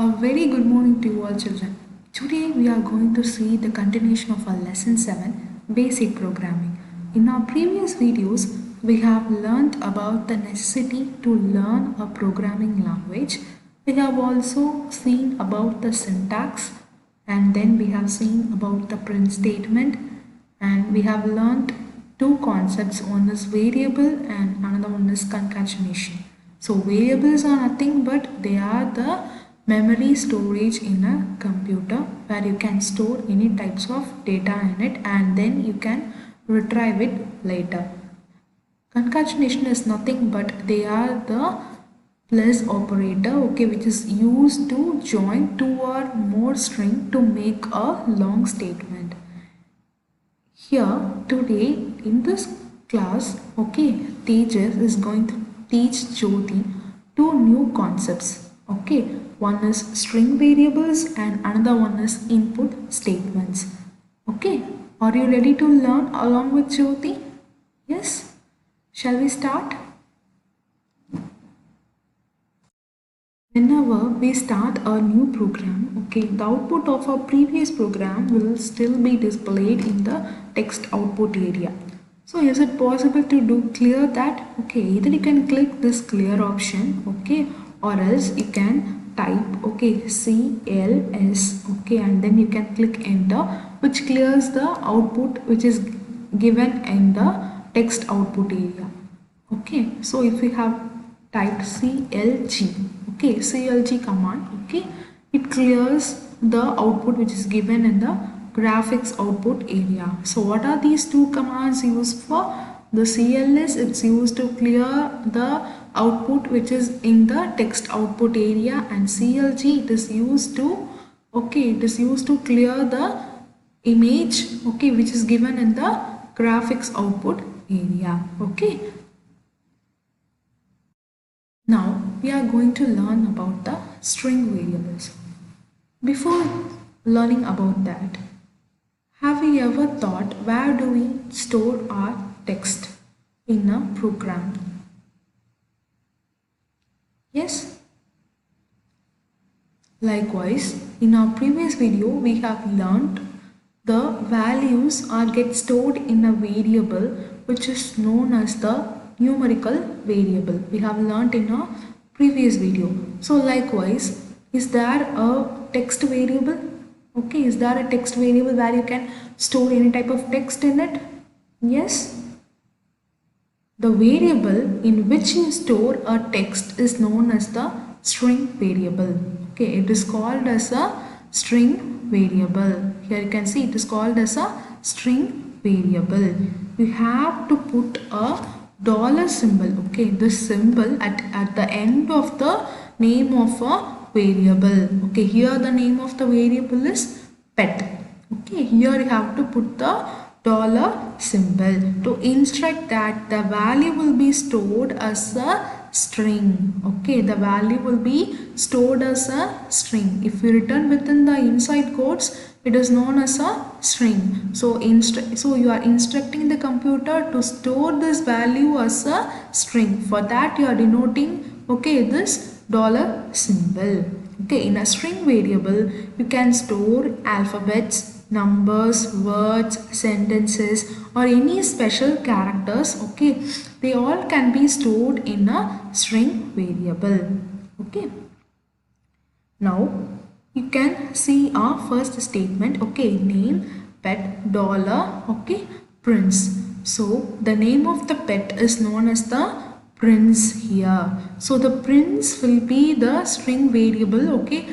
A very good morning to you all children. Today we are going to see the continuation of our lesson 7 basic programming. In our previous videos we have learnt about the necessity to learn a programming language. We have also seen about the syntax and then we have seen about the print statement and we have learnt two concepts, one is variable and another one is concatenation. So variables are nothing but they are the memory storage in a computer where you can store any types of data in it and then you can retrieve it later. Concatenation is nothing but they are the plus operator, okay, which is used to join two or more string to make a long statement. Here today in this class, okay, teacher is going to teach Jyoti two new concepts, okay. One is string variables and another one is input statements. Okay, are you ready to learn along with Jyoti? Yes? Shall we start? Whenever we start a new program, okay, the output of our previous program will still be displayed in the text output area. So is it possible to do clear that? Okay, either you can click this clear option, okay, or else you can type, okay, CLS, okay, and then you can click enter, which clears the output which is given in the text output area. Okay, so if we have typed CLG, okay, CLG command, okay, it clears the output which is given in the graphics output area. So what are these two commands used for? The CLS, it's used to clear the output which is in the text output area, and CLG, it is used to, okay, it is used to clear the image, okay, which is given in the graphics output area. Okay, now we are going to learn about the string variables. Before learning about that, have you ever thought where do we store our text in a program? Yes? Likewise, in our previous video we have learnt the values are get stored in a variable which is known as the numerical variable. We have learnt in our previous video. So likewise, is there a text variable? Okay, is there a text variable where you can store any type of text in it? Yes. The variable in which you store a text is known as the string variable. Okay, it is called as a string variable. Here you can see it is called as a string variable. You have to put a dollar symbol, okay, this symbol at the end of the name of a variable. Okay, here the name of the variable is pet. Okay, here you have to put the dollar symbol to instruct that the value will be stored as a string. Okay, the value will be stored as a string. If we return within the inside quotes, it is known as a string. So you are instructing the computer to store this value as a string. For that you are denoting, okay, this dollar symbol. Okay, in a string variable you can store alphabets, numbers, words, sentences, or any special characters. Okay, they all can be stored in a string variable. Okay, now you can see our first statement. Okay, name, pet, dollar, okay, prince. So the name of the pet is known as the prince here. So the prince will be the string variable, okay,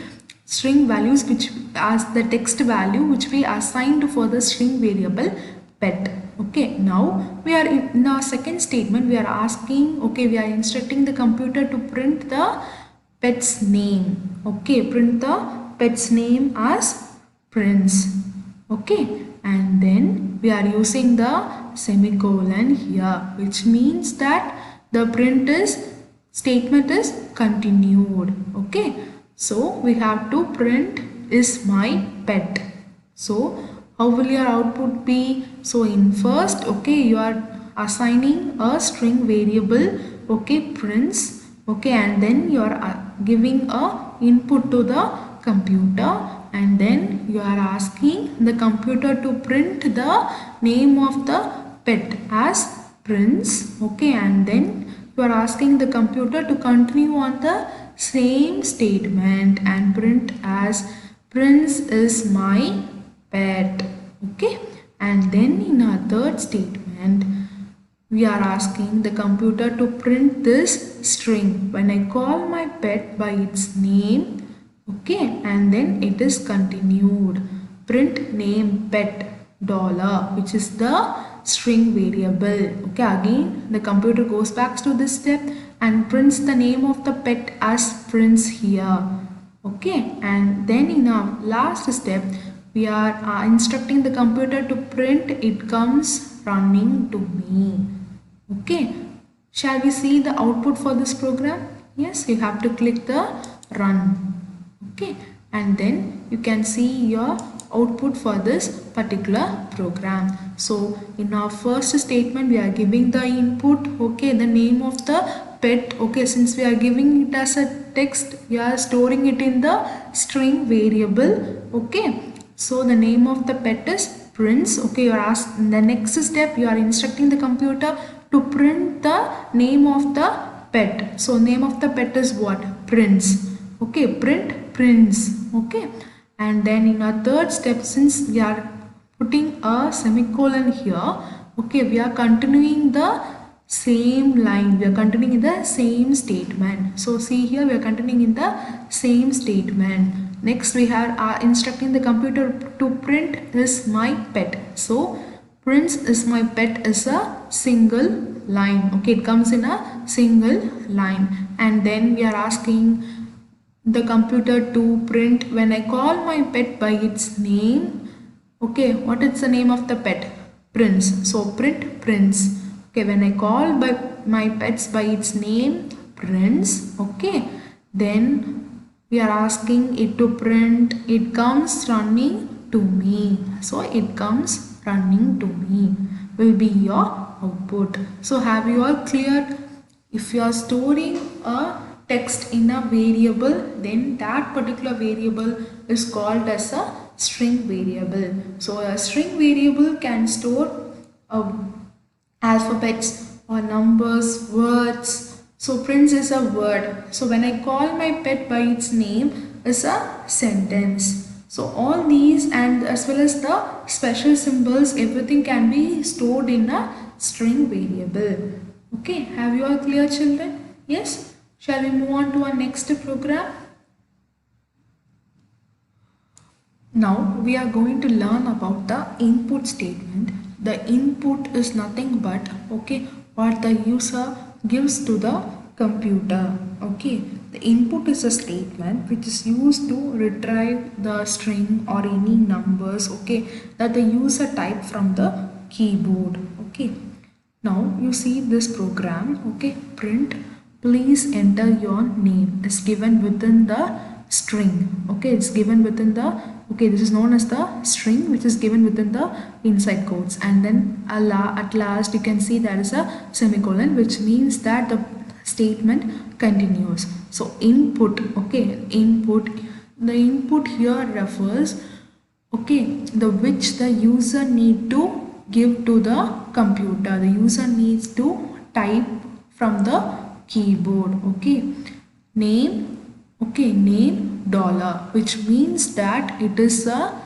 string values which as the text value which we assigned for the string variable pet. Okay, now we are in our second statement. We are asking, okay, we are instructing the computer to print the pet's name. Okay, print the pet's name as prince. Okay, and then we are using the semicolon here, which means that the print statement is continued. Okay, so we have to print is my pet. So how will your output be? So in first, okay, you are assigning a string variable, okay, prince, okay, and then you are giving a input to the computer, and then you are asking the computer to print the name of the pet as Prince. Okay, and then you are asking the computer to continue on the same statement and print as Prince is my pet. Okay, and then in our third statement we are asking the computer to print this string. When I call my pet by its name, okay, and then it is continued. Print name pet $, which is the string variable. Okay, again the computer goes back to this step and prints the name of the pet as Prince here. Okay, and then in our last step we are instructing the computer to print it comes running to me. Okay, shall we see the output for this program? Yes, you have to click the run. Okay, and then you can see your output for this particular program. So in our first statement we are giving the input, okay, the name of the pet. Okay, since we are giving it as a text, we are storing it in the string variable. Okay, so the name of the pet is Prince. Okay, you are asked in the next step you are instructing the computer to print the name of the pet. So name of the pet is what? Prince. Okay, print Prince. Okay, and then in our third step, since we are putting a semicolon here, okay, we are continuing the same line, we are continuing in the same statement. So see here, we are continuing in the same statement. Next we are instructing the computer to print is my pet. So Prince is my pet is a single line. Okay, it comes in a single line, and then we are asking the computer to print when I call my pet by its name. Okay, what is the name of the pet? Prince. So print Prince. Okay, when I call by my pets by its name, Prince. Okay, then we are asking it to print it comes running to me. So it comes running to me will be your output. So have you all cleared? If you are storing a text in a variable, then that particular variable is called as a string variable. So a string variable can store alphabets or numbers, words. So Prince is a word. So when I call my pet by its name is a sentence. So all these and as well as the special symbols, everything can be stored in a string variable. Okay, have you all clear, children? Yes? Shall we move on to our next program? Now we are going to learn about the input statement. The input is nothing but, okay, what the user gives to the computer. Okay, the input is a statement which is used to retrieve the string or any numbers, okay, that the user type from the keyboard. Okay, now you see this program, okay, print please enter your name is given within the string. Okay, it's given within the, okay, this is known as the string which is given within the inside quotes, and then at last you can see there is a semicolon, which means that the statement continues. So input, okay, input, the input here refers, okay, the which the user need to give to the computer. The user needs to type from the keyboard. Okay, name, okay, name $, which means that it is a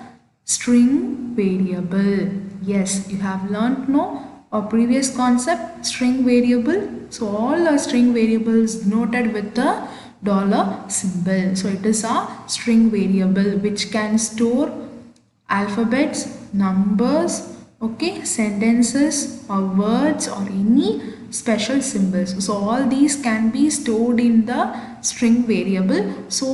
string variable. Yes, you have learnt no our previous concept, string variable. So all our string variables noted with the $ symbol. So it is a string variable which can store alphabets, numbers, okay, sentences or words or any special symbols. So all these can be stored in the string variable. So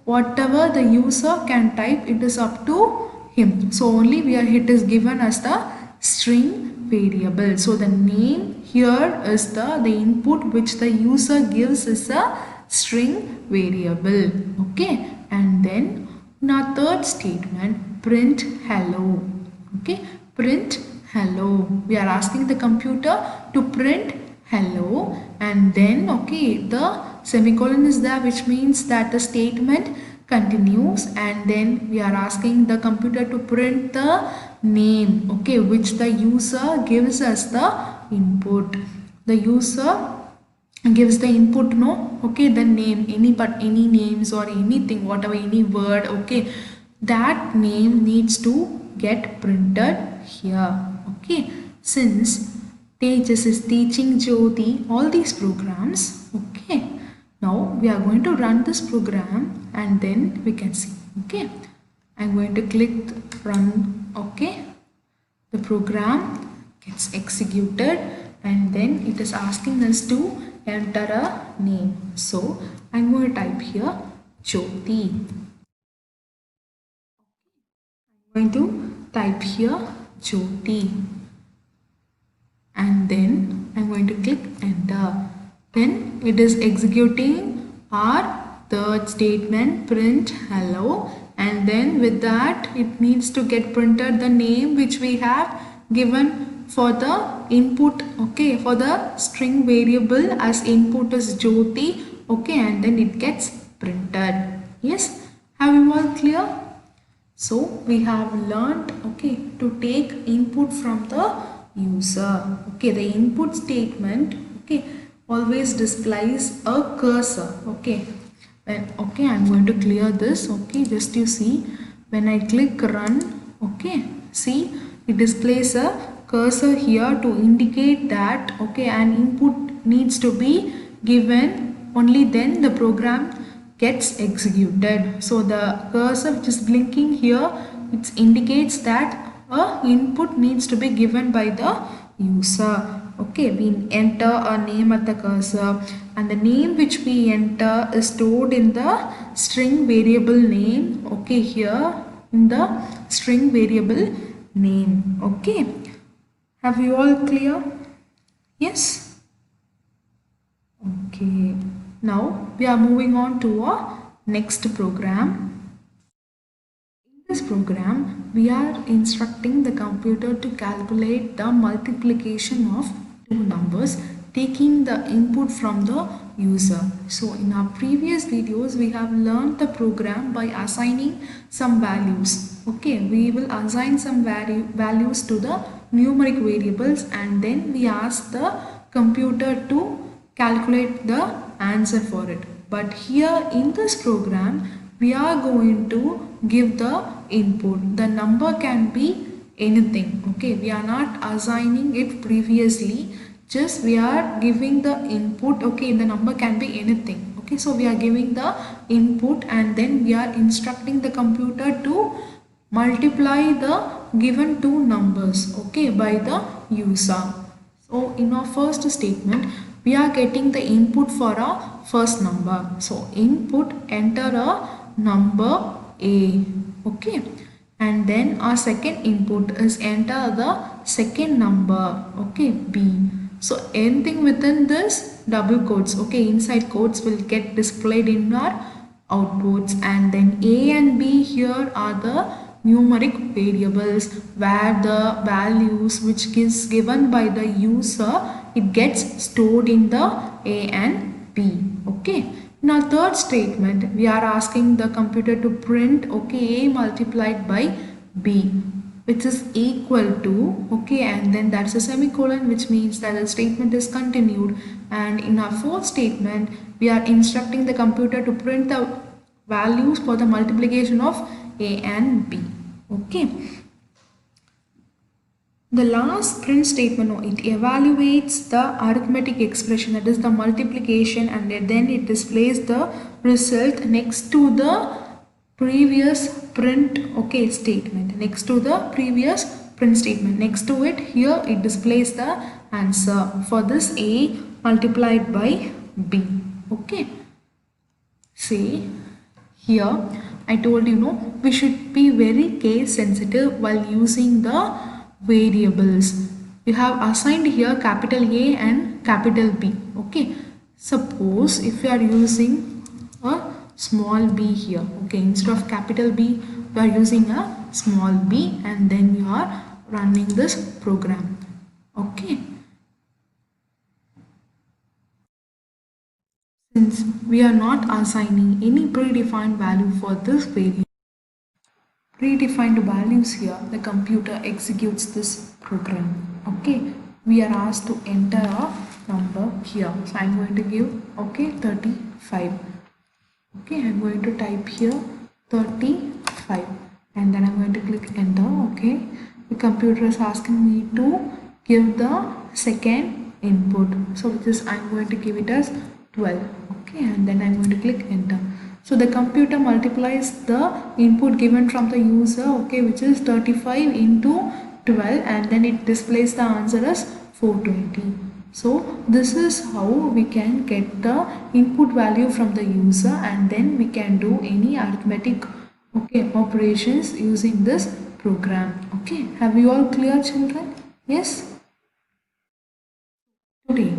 whatever the user can type, it is up to him. So only it is given as the string variable. So the name here is the input which the user gives is a string variable. Okay, and then in our third statement, print hello. Okay, print hello. We are asking the computer to print hello, and then okay, the semicolon is there, which means that the statement continues, and then we are asking the computer to print the name, okay, which the user gives us the input. The user gives the input, no, okay, the name, any names or anything, whatever, any word, okay, that name needs to get printed here, okay. Since Tejas is teaching Jyoti all these programs, okay, now we are going to run this program and then we can see, okay. I'm going to click run, okay. The program gets executed and then it is asking us to enter a name. So I'm going to type here Jyoti. I'm going to type here Jyoti and then I'm going to click enter. Then it is executing our third statement, print hello, and then with that it needs to get printed the name which we have given for the input, okay, for the string variable as input is Jyoti, okay, and then it gets printed. Yes, have you all clear? So we have learned, okay, to take input from the user, okay. The input statement, okay, always displays a cursor, okay. Okay, I'm going to clear this, okay, just you see, when I click run, okay, see, it displays a cursor here to indicate that, okay, an input needs to be given, only then the program gets executed. So the cursor which is blinking here, it indicates that a input needs to be given by the user. Okay, we enter a name at the cursor and the name which we enter is stored in the string variable name, okay, here in the string variable name, okay. Have you all clear? Yes? Okay. Now we are moving on to our next program. In this program, we are instructing the computer to calculate the multiplication of two numbers, taking the input from the user. So in our previous videos, we have learned the program by assigning some values. Okay, we will assign some values to the numeric variables and then we ask the computer to calculate the answer for it. But here in this program, we are going to give the input. The number can be anything, okay. We are not assigning it previously, just we are giving the input, okay. The number can be anything, okay. So we are giving the input and then we are instructing the computer to multiply the given two numbers, okay, by the user. So in our first statement, we are getting the input for our first number. So input, enter a number A, okay, and then our second input is enter the second number, okay, B. So anything within this double quotes, okay, inside quotes will get displayed in our outputs, and then A and B here are the numeric variables where the values which is given by the user, it gets stored in the A and B, okay. In our third statement, we are asking the computer to print, okay, A multiplied by B, which is equal to, okay, and then that's a semicolon, which means that the statement is continued. And in our fourth statement, we are instructing the computer to print the values for the multiplication of A and B, okay. The last print statement, it evaluates the arithmetic expression, that is the multiplication, and then it displays the result next to the previous print, okay, statement. Next to the previous print statement, next to it, here it displays the answer for this A multiplied by B, okay. See here, I told you, no, we should be very case sensitive while using the variables. You have assigned here capital A and capital B, okay. Suppose if you are using a small b here, okay, instead of capital B you are using a small b and then you are running this program, okay. Since we are not assigning any predefined value for this variable, predefined values here, the computer executes this program. Okay, we are asked to enter a number here. So I'm going to give 35. Okay, I'm going to type here 35 and then I'm going to click enter. Okay, the computer is asking me to give the second input, so which is I'm going to give it as 12. Okay, and then I'm going to click enter. So the computer multiplies the input given from the user, okay, which is 35 into 12, and then it displays the answer as 420. So this is how we can get the input value from the user, and then we can do any arithmetic operations using this program. Okay, have you all clear, children? Yes. Today,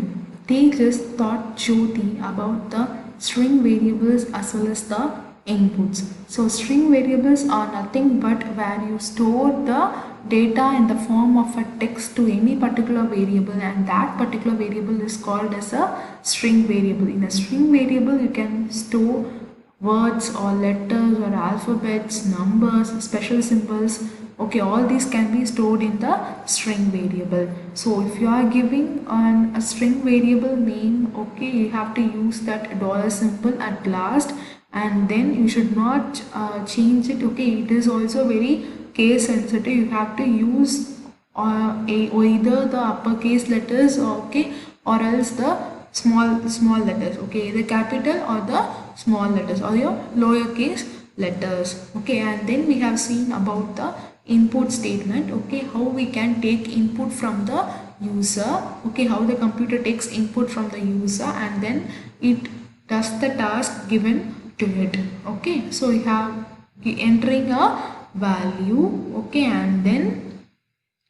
Tejas taught Jyoti about the string variables as well as the inputs. So string variables are nothing but where you store the data in the form of a text to any particular variable, and that particular variable is called as a string variable. In a string variable, you can store words or letters or alphabets, numbers, special symbols. Okay, all these can be stored in the string variable. So if you are giving a string variable name, okay, you have to use that dollar symbol at last, and then you should not change it. Okay, it is also very case sensitive. You have to use either the uppercase letters, okay, or else the small letters, okay, the capital or the small letters or your lowercase letters. Okay, and then we have seen about the input statement. Okay, how we can take input from the user. Okay, how the computer takes input from the user and then it does the task given to it. Okay, so we have entering a value, okay, and then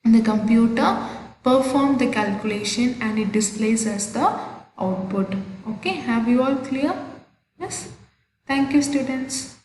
the computer perform the calculation and it displays as the output. Okay, have you all clear? Yes. Thank you, students.